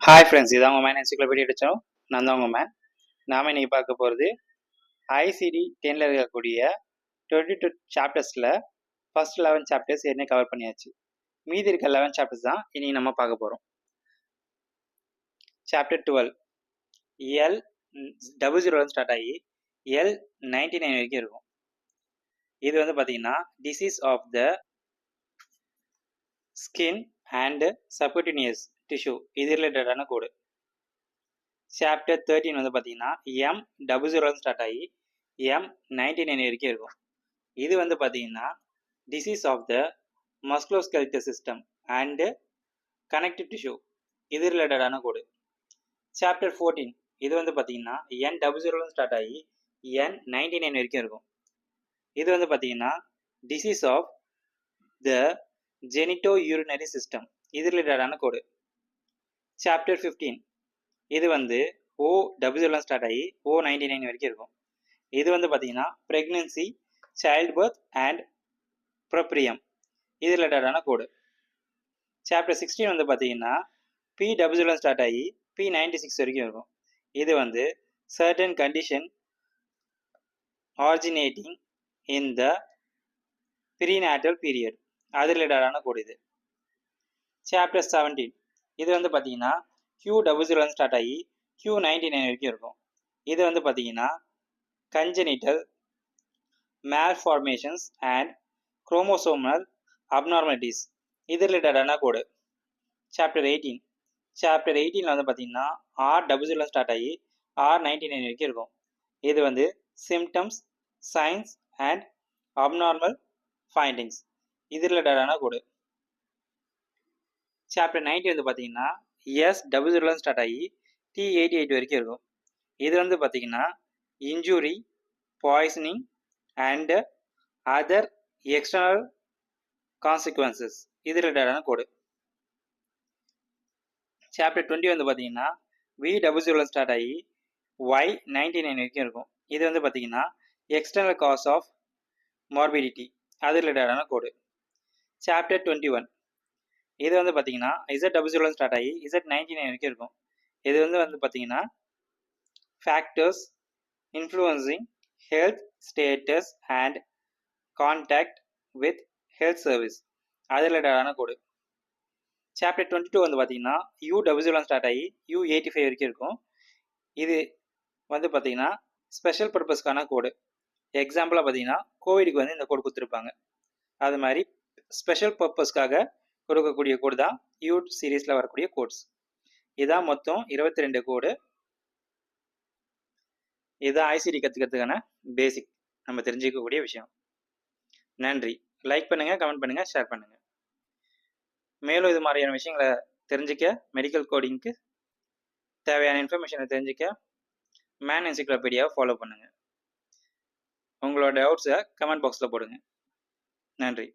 Hi friends, இதான் உங்கள் man என்சிக்ளோபீடியா அடித்தோம். நான் தான் உங்கள் மேன். நாம் இன்றைக்கி பார்க்க போகிறது ஐசிடி 10ல் இருக்கக்கூடிய 22 சாப்டர்ஸில் ஃபர்ஸ்ட் 11 சாப்டர்ஸ் ஏற்கனவே கவர் பண்ணியாச்சு. மீதி இருக்க 11 சாப்டர்ஸ் தான் இனி நம்ம பார்க்க போகிறோம். சாப்டர் 12 எல் 00 ஸ்டார்ட் ஆகி எல் 99 வரைக்கும் இருக்கும். இது வந்து பார்த்தீங்கன்னா disease of the skin and subcutaneous tissue இது ரிலேட்டடான கோடு. சாப்டர் 13 வந்து பார்த்தீங்கன்னா M00 ஸ்டார்ட் ஆகி M99 வரைக்கும் இருக்கும். இது வந்து பார்த்தீங்கன்னா disease of the musculoskeletal system and connective tissue இது ரிலேட்டடான கோடு. சாப்டர் 14 இது வந்து பார்த்தீங்கன்னா N00 ஸ்டார்ட் ஆகி N99 வரைக்கும் இருக்கும். இது வந்து பார்த்தீங்கன்னா disease of the genito urinary system இது ரிலேட்டடான கோடு. சாப்டர் 15 இது வந்து O00 ஸ்டார்ட் ஆகி O99 வரைக்கும் இருக்கும். இது வந்து பார்த்தீங்கன்னா ப்ரெக்னன்சி, சைல்ட் பர்த் அண்ட் ப்ரொப்ரியம் இது ரிலேட்டடான கோடு. சாப்டர் 16 வந்து பார்த்தீங்கன்னா P00 ஸ்டார்ட் ஆகி P96 வரைக்கும் இருக்கும். இது வந்து சர்டன் கண்டிஷன் ஆரிஜினேட்டிங் இன் த ப்ரீநாட்டல் பீரியட் அது ரிலேட்டடான கோடு இது. சாப்டர் 17 இது வந்து பார்த்தீங்கன்னா Q00 ஸ்டார்ட் ஆகி Q99 வரைக்கும் இருக்கும். இது வந்து பார்த்தீங்கன்னா congenital malformations and chromosomal abnormalities இது ரிலேட்டடான கோடு. சாப்டர் 18 வந்து பார்த்தீங்கன்னா R00 ஸ்டார்ட் ஆகி R99 வரைக்கும் இருக்கும். இது வந்து symptoms, science and abnormal findings இது ரிலேட்டடான கோடு. சாப்டர் 90 வந்து பார்த்தீங்கன்னா S00 ஸ்டார்ட் ஆகி T88 வரைக்கும் இருக்கும். இது வந்து பார்த்தீங்கன்னா injury, poisoning and other external consequences இது ரிலேட்டடான கோடு. சாப்டர் 20 வந்து பார்த்தீங்கன்னா V00 ஸ்டார்ட் ஆகி Y99 வரைக்கும் இருக்கும். இது வந்து பார்த்தீங்கன்னா எக்ஸ்டர்னல் காஸ் ஆஃப் மார்பிடிட்டி அது ரிலேட்டடான கோடு. சாப்டர் 21 இது வந்து பார்த்தீங்கன்னா Z00 ஸ்டார்ட் ஆகி Z99 வரைக்கும் இருக்கும். இது வந்து பார்த்தீங்கன்னா factors influencing health status and contact with health service அது ரிலேட்டடான கோடு. சாப்டர் 22 வந்து பார்த்தீங்கன்னா U00 ஸ்டார்ட் ஆகி U85 வரைக்கும் இருக்கும். இது வந்து பார்த்தீங்கன்னா ஸ்பெஷல் பர்பஸ்க்கான கோடு. எக்ஸாம்பிளாக பார்த்தீங்கன்னா கோவிடுக்கு வந்து இந்த கோடு கொடுத்துருப்பாங்க. அது மாதிரி ஸ்பெஷல் பர்பஸ்க்காக கொடுக்கக்கூடிய கோடு தான் U சீரீஸில் வரக்கூடிய கோட்ஸ். இதான் மொத்தம் 22 கோடு. இதுதான் ஐசிடி கற்றுக்கிறதுக்கான பேசிக் நம்ம தெரிஞ்சுக்கக்கூடிய விஷயம். நன்றி. லைக் பண்ணுங்கள், கமெண்ட் பண்ணுங்கள், ஷேர் பண்ணுங்கள். மேலும் இது மாதிரியான விஷயங்களை தெரிஞ்சுக்க, மெடிக்கல் கோடிங்க்கு தேவையான இன்ஃபர்மேஷனை தெரிஞ்சுக்க மேன் என்சிக்ளோபீடியாவை ஃபாலோ பண்ணுங்கள். உங்களோட டவுட்ஸை கமெண்ட் பாக்ஸில் போடுங்க. நன்றி.